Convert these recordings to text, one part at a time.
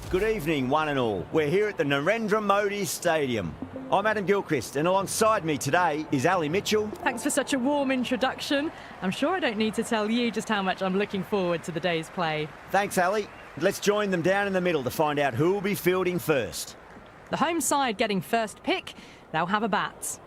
Good evening, one and all. We're here at the Narendra Modi Stadium. I'm Adam Gilchrist, and alongside me today is Ali Mitchell. Thanks for such a warm introduction. I'm sure I don't need to tell you just how much I'm looking forward to the day's play. Thanks, Ali. Let's join them down in the middle to find out who will be fielding first. The home side getting first pick, they'll have a bat.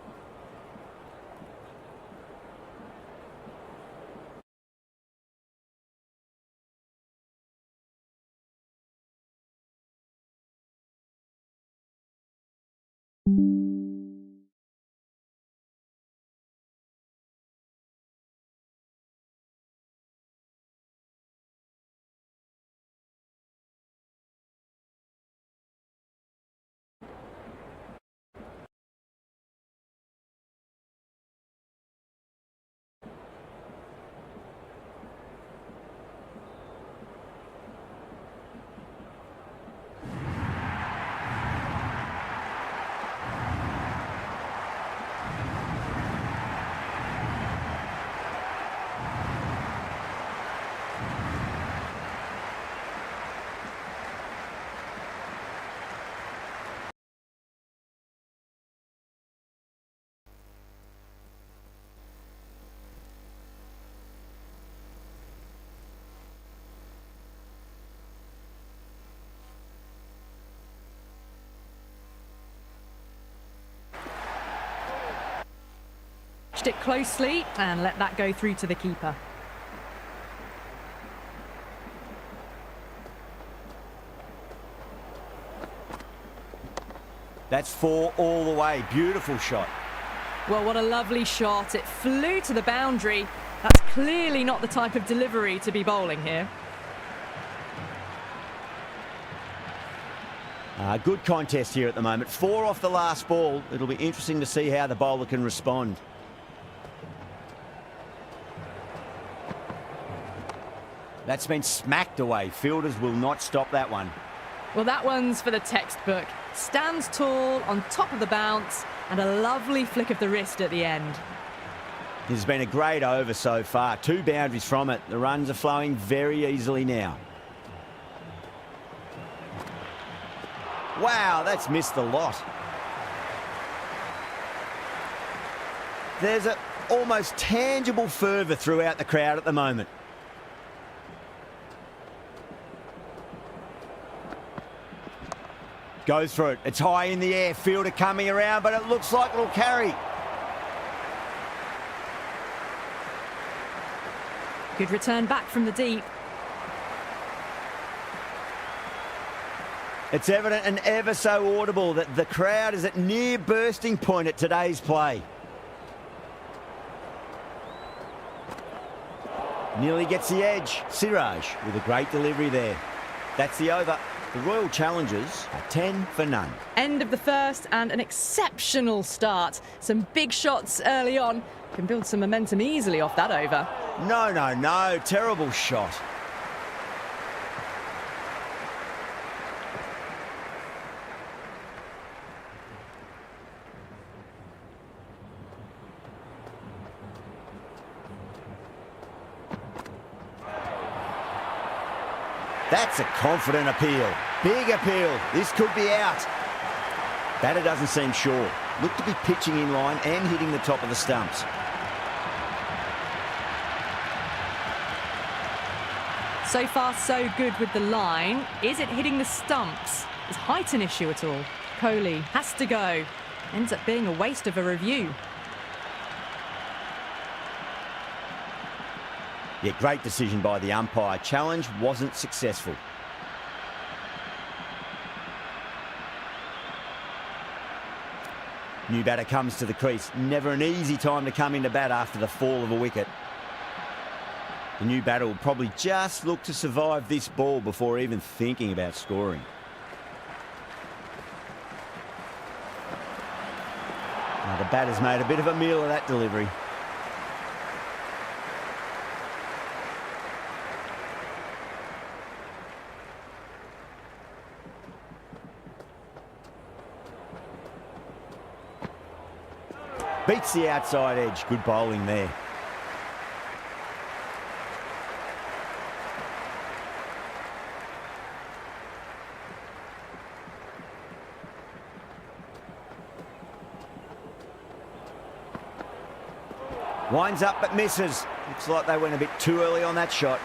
It closely and let that go through to the keeper. That's 4 all the way. Beautiful shot. Well, what a lovely shot. It flew to the boundary. That's clearly not the type of delivery to be bowling here. Good contest here at the moment. 4 off the last ball. It'll be interesting to see how the bowler can respond. That's been smacked away. Fielders will not stop that one. Well, that one's for the textbook. Stands tall, on top of the bounce, and a lovely flick of the wrist at the end. This has been a great over so far. 2 boundaries from it. The runs are flowing very easily now. Wow, that's missed the lot. There's an almost tangible fervour throughout the crowd at the moment. Goes for it. It's high in the air. Fielder coming around, but it looks like it'll carry. Good return back from the deep. It's evident and ever so audible that the crowd is at near bursting point at today's play. Nearly gets the edge. Siraj with a great delivery there. That's the over. The Royal Challengers are 10 for none. End of the first and an exceptional start. Some big shots early on. Can build some momentum easily off that over. No. Terrible shot. That's a confident appeal. Big appeal. This could be out. Batter doesn't seem sure. Looked to be pitching in line and hitting the top of the stumps. So far, so good with the line. Is it hitting the stumps? Is height an issue at all? Kohli has to go. Ends up being a waste of a review. Yeah, great decision by the umpire. Challenge wasn't successful. New batter comes to the crease. Never an easy time to come into bat after the fall of a wicket. The new batter will probably just look to survive this ball before even thinking about scoring. Now the batter's made a bit of a meal of that delivery. Beats the outside edge. Good bowling there. Winds up but misses. Looks like they went a bit too early on that shot.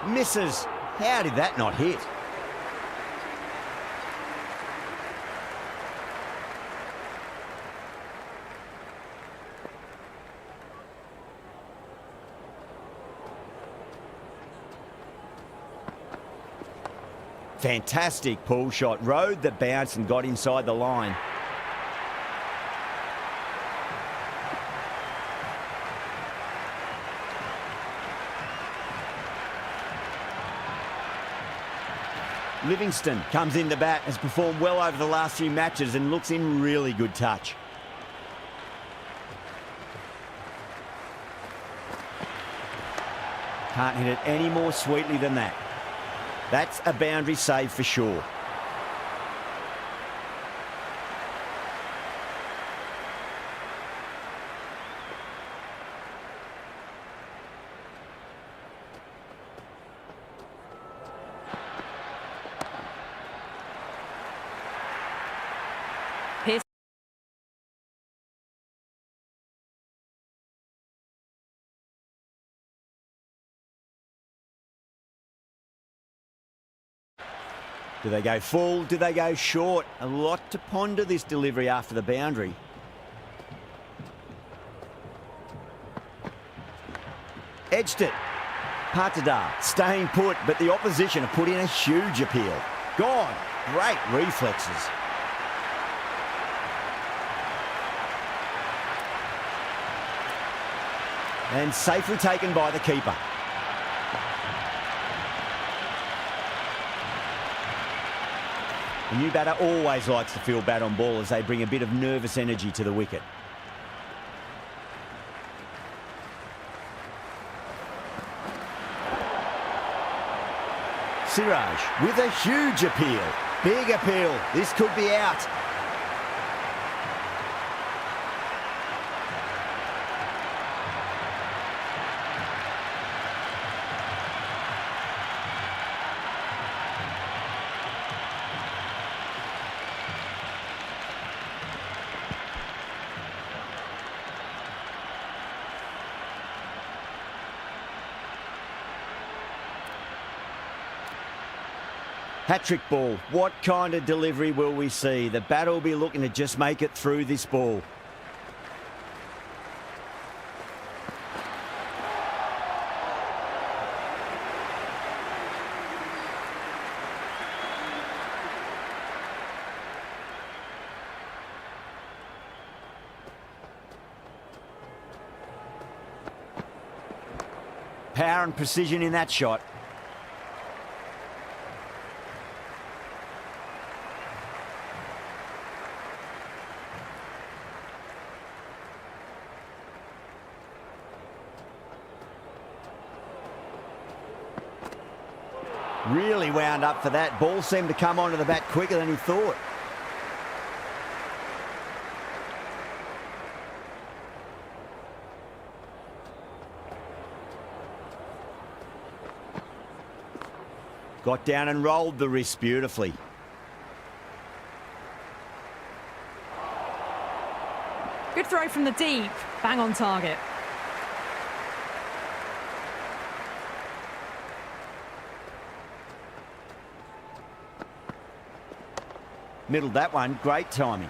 Misses. How did that not hit? Fantastic pull shot. Rode the bounce and got inside the line. Livingston comes in to bat, has performed well over the last few matches and looks in really good touch. Can't hit it any more sweetly than that. That's a boundary save for sure. Do they go full? Do they go short? A lot to ponder this delivery after the boundary. Edged it. Patadar staying put, but the opposition have put in a huge appeal. Gone. Great reflexes. And safely taken by the keeper. The new batter always likes to feel bat on ball as they bring a bit of nervous energy to the wicket. Siraj with a huge appeal. Big appeal. This could be out. Hat-trick ball. What kind of delivery will we see? The batter will be looking to just make it through this ball. Power and precision in that shot. Really wound up for that. Ball seemed to come onto the bat quicker than he thought. Got down and rolled the wrist beautifully. Good throw from the deep. Bang on target. Middled that one. Great timing.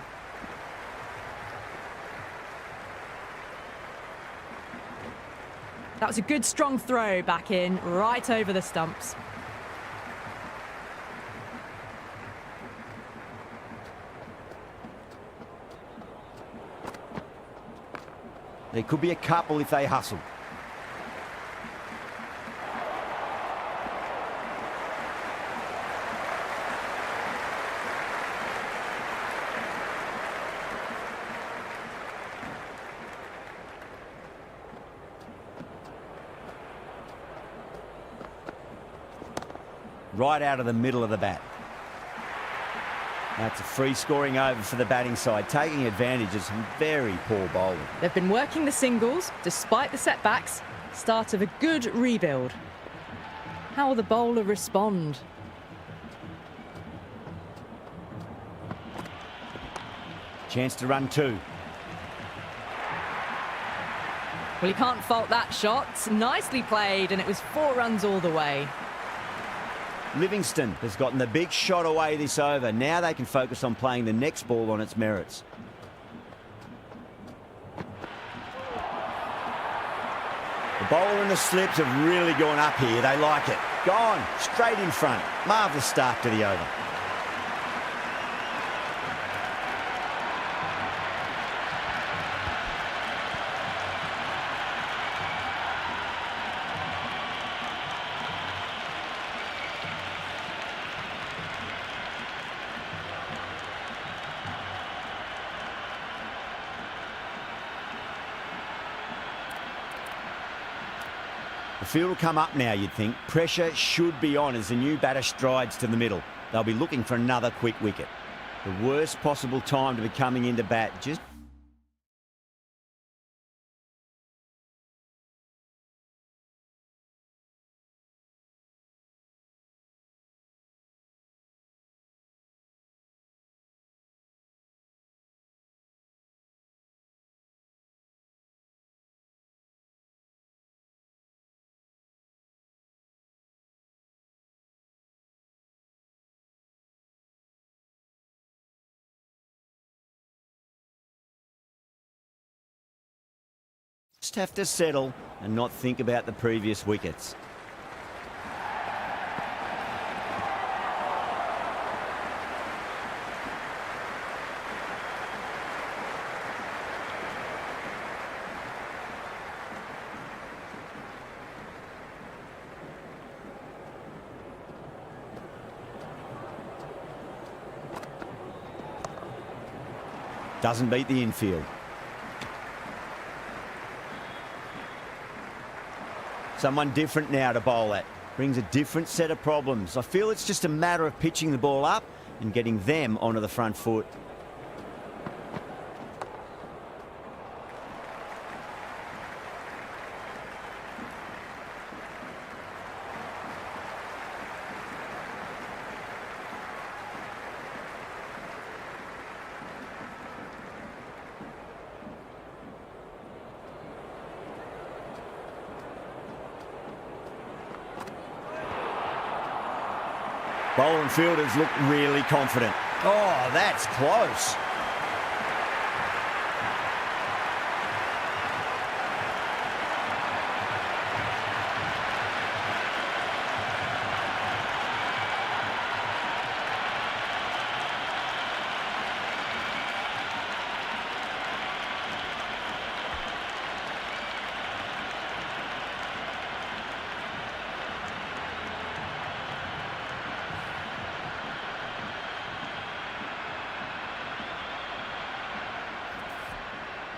That was a good strong throw back in, right over the stumps. There could be a couple if they hustle. Right out of the middle of the bat. That's a free scoring over for the batting side, taking advantage of some very poor bowling. They've been working the singles despite the setbacks. Start of a good rebuild. How will the bowler respond? Chance to run two. Well, you can't fault that shot. Nicely played, and it was 4 runs all the way. Livingston has gotten the big shot away this over. Now they can focus on playing the next ball on its merits. The bowler and the slips have really gone up here. They like it. Gone, straight in front. Marvellous start to the over. The field will come up now, you'd think. Pressure should be on as the new batter strides to the middle. They'll be looking for another quick wicket. The worst possible time to be coming into bat. Just have to settle and not think about the previous wickets. Doesn't beat the infield. Someone different now to bowl at. Brings a different set of problems. I feel it's just a matter of pitching the ball up and getting them onto the front foot. Bowling fielders look really confident. Oh, that's close.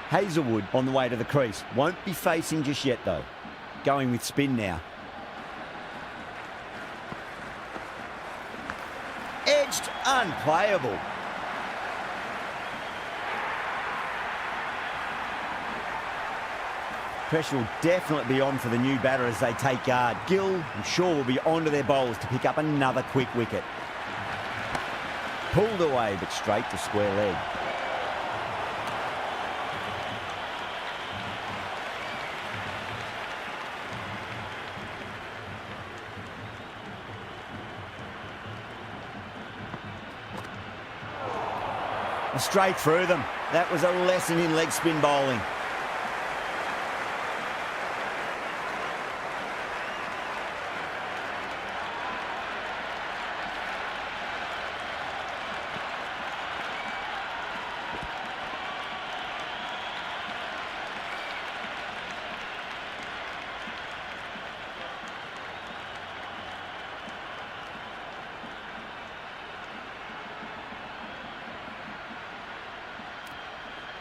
Hazelwood on the way to the crease. Won't be facing just yet, though. Going with spin now. Edged, unplayable. Pressure will definitely be on for the new batter as they take guard. Gill and Shaw will be onto their bowls to pick up another quick wicket. Pulled away, but straight to square leg. Straight through them. That was a lesson in leg spin bowling.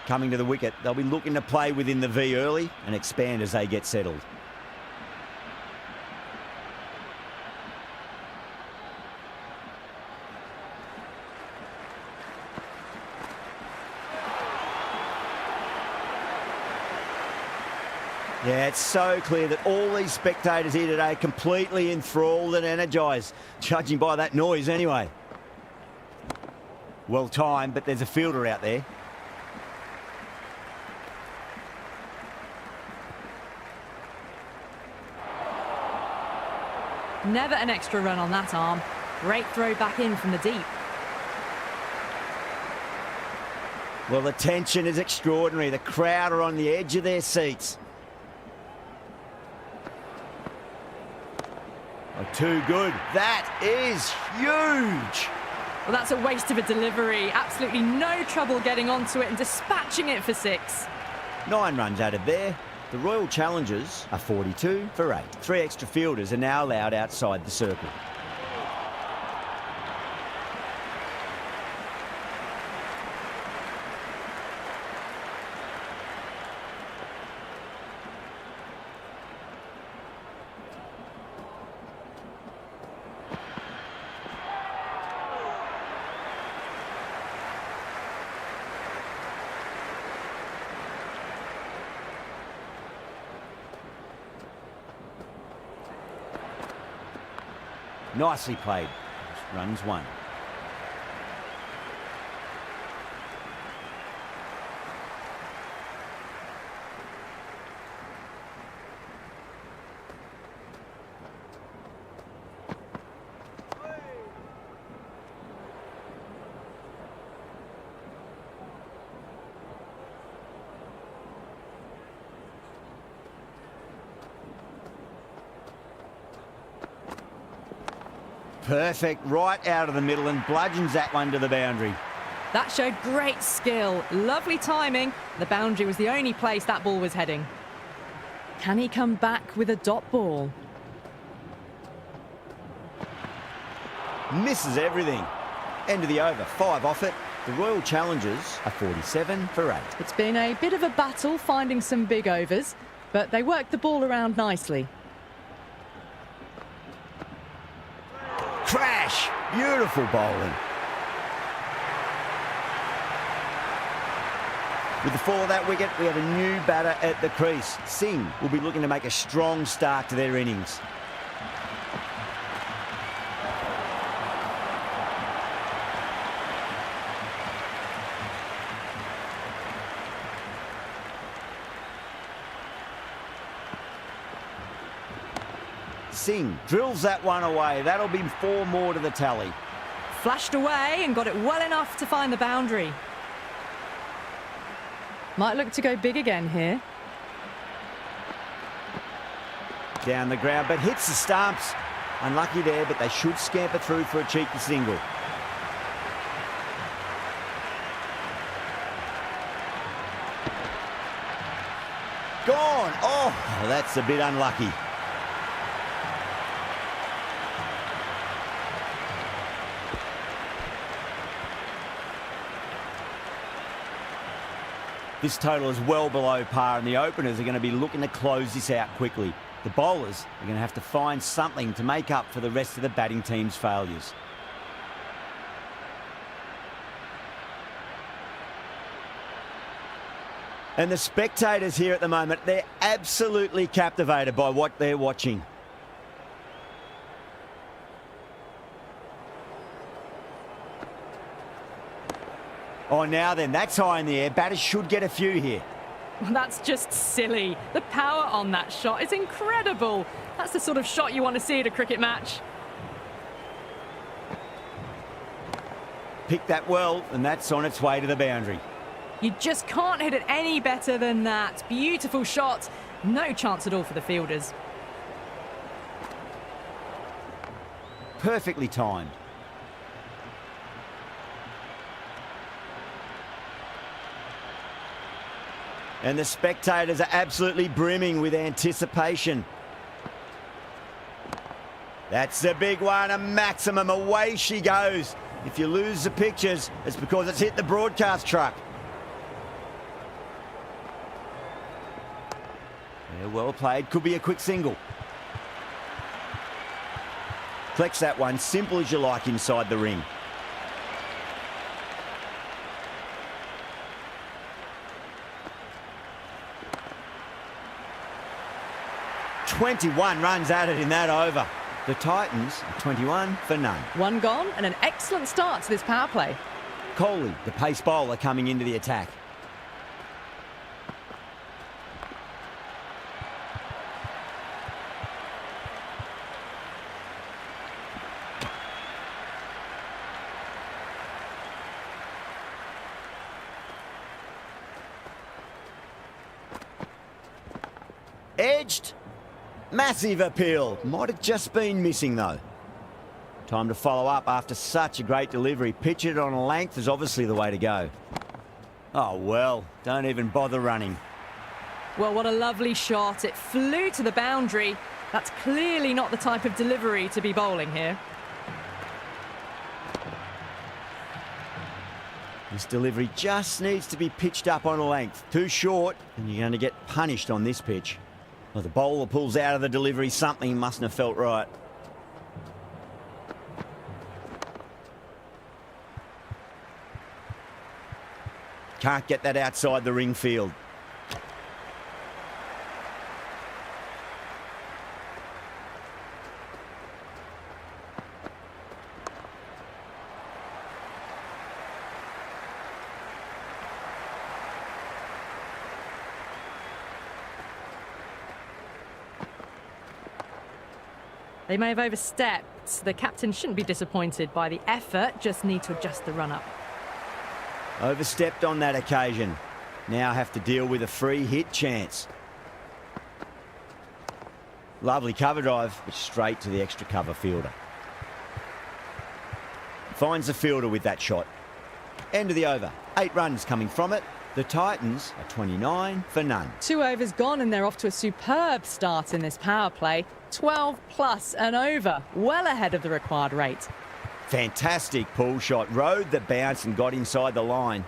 Coming to the wicket, they'll be looking to play within the V early and expand as they get settled. Yeah, it's so clear that all these spectators here today are completely enthralled and energised, judging by that noise anyway. Well timed, but there's a fielder out there. Never an extra run on that arm. Great throw back in from the deep. Well, the tension is extraordinary. The crowd are on the edge of their seats. Oh, too good. That is huge. Well, that's a waste of a delivery. Absolutely no trouble getting onto it and dispatching it for 6. 9 runs added there. The Royal Challengers are 42 for 8. 3 extra fielders are now allowed outside the circle. Nicely played. Runs 1. Perfect, right out of the middle and bludgeons that one to the boundary. That showed great skill. Lovely timing. The boundary was the only place that ball was heading. Can he come back with a dot ball? Misses everything. End of the over, 5 off it. The Royal Challengers are 47 for 8. It's been a bit of a battle finding some big overs, but they worked the ball around nicely. Crash! Beautiful bowling. With the fall of that wicket, we have a new batter at the crease. Singh will be looking to make a strong start to their innings. Singh drills that one away. That'll be 4 more to the tally. Flashed away and got it well enough to find the boundary. Might look to go big again here. Down the ground, but hits the stumps. Unlucky there, but they should scamper through for a cheeky single. Gone! Oh, that's a bit unlucky. This total is well below par, and the openers are going to be looking to close this out quickly. The bowlers are going to have to find something to make up for the rest of the batting team's failures. And the spectators here at the moment, they're absolutely captivated by what they're watching. Oh, now then, that's high in the air. Batters should get a few here. Well, that's just silly. The power on that shot is incredible. That's the sort of shot you want to see at a cricket match. Picked that well, and that's on its way to the boundary. You just can't hit it any better than that. Beautiful shot. No chance at all for the fielders. Perfectly timed. And the spectators are absolutely brimming with anticipation. That's a big one, a maximum. Away she goes. If you lose the pictures, it's because it's hit the broadcast truck. Yeah, well played. Could be a quick single. Collects that one, simple as you like, inside the ring. 21 runs added in that over. The Titans are 21 for none. One gone and an excellent start to this power play. Coley, the pace bowler, coming into the attack. Edged. Massive appeal. Might have just been missing though. Time to follow up after such a great delivery. Pitch it on a length is obviously the way to go. Oh well, don't even bother running. Well, what a lovely shot. It flew to the boundary. That's clearly not the type of delivery to be bowling here. This delivery just needs to be pitched up on a length. Too short, and you're going to get punished on this pitch. Well, the bowler pulls out of the delivery. Something mustn't have felt right. Can't get that outside the ring field. They may have overstepped. The captain shouldn't be disappointed by the effort, just need to adjust the run-up. Overstepped on that occasion. Now have to deal with a free hit chance. Lovely cover drive, but straight to the extra cover fielder. Finds the fielder with that shot. End of the over. 8 runs coming from it. The Titans are 29 for none. 2 overs gone and they're off to a superb start in this power play. 12 plus and over, well ahead of the required rate. Fantastic pull shot. Rode the bounce and got inside the line.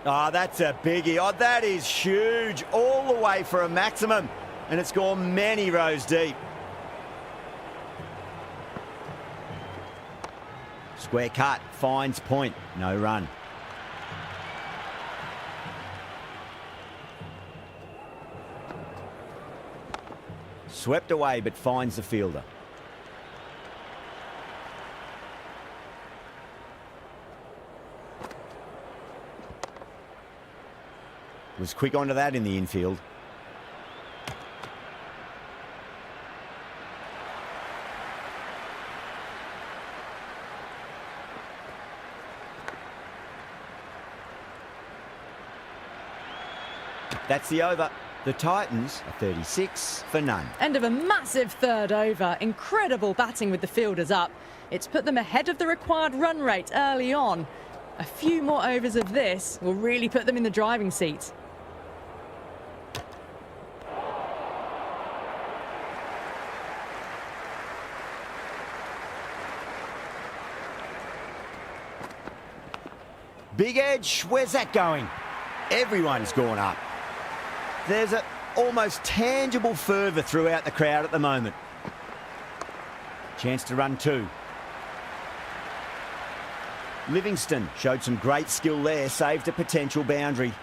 Oh, that's a biggie. Oh, that is huge. All the way for a maximum. And it's gone many rows deep. Square cut, finds point, no run. Swept away but finds the fielder. Was quick onto that in the infield. That's the over. The Titans are 36 for none. End of a massive third over. Incredible batting with the fielders up. It's put them ahead of the required run rate early on. A few more overs of this will really put them in the driving seat. Big edge, where's that going? Everyone's gone up. There's an almost tangible fervour throughout the crowd at the moment. Chance to run 2. Livingston showed some great skill there, saved a potential boundary.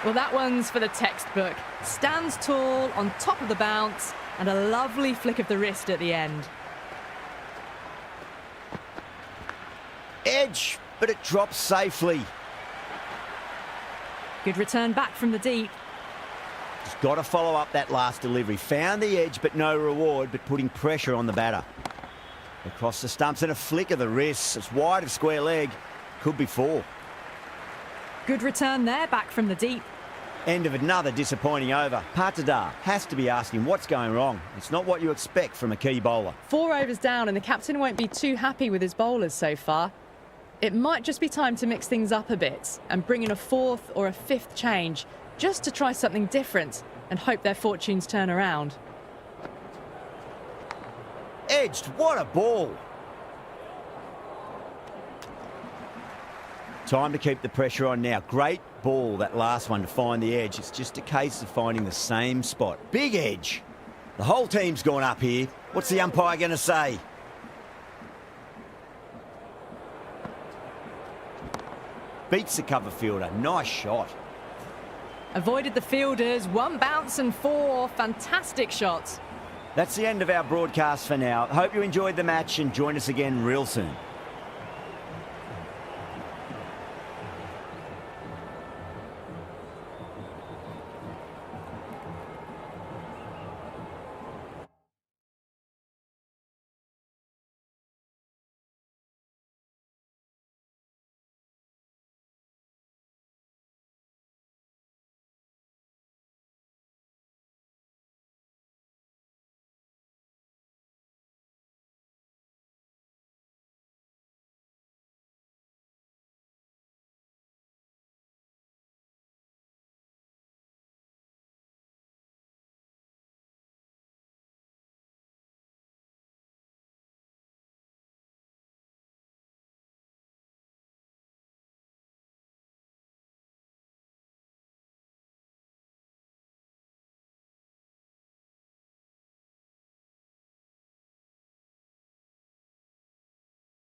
Well, that one's for the textbook. Stands tall, on top of the bounce, and a lovely flick of the wrist at the end. Edge, but it drops safely. Good return back from the deep. Just got to follow up that last delivery. Found the edge, but no reward, but putting pressure on the batter. Across the stumps and a flick of the wrist. It's wide of square leg. Could be 4. Good return there, back from the deep. End of another disappointing over. Patadar has to be asking what's going wrong. It's not what you expect from a key bowler. 4 overs down and the captain won't be too happy with his bowlers so far. It might just be time to mix things up a bit and bring in a 4th or a 5th change just to try something different and hope their fortunes turn around. Edged, what a ball. Time to keep the pressure on now. Great ball, that last one, to find the edge. It's just a case of finding the same spot. Big edge. The whole team's gone up here. What's the umpire going to say? Beats the cover fielder. Nice shot. Avoided the fielders. One bounce and four. Fantastic shots. That's the end of our broadcast for now. Hope you enjoyed the match and join us again real soon.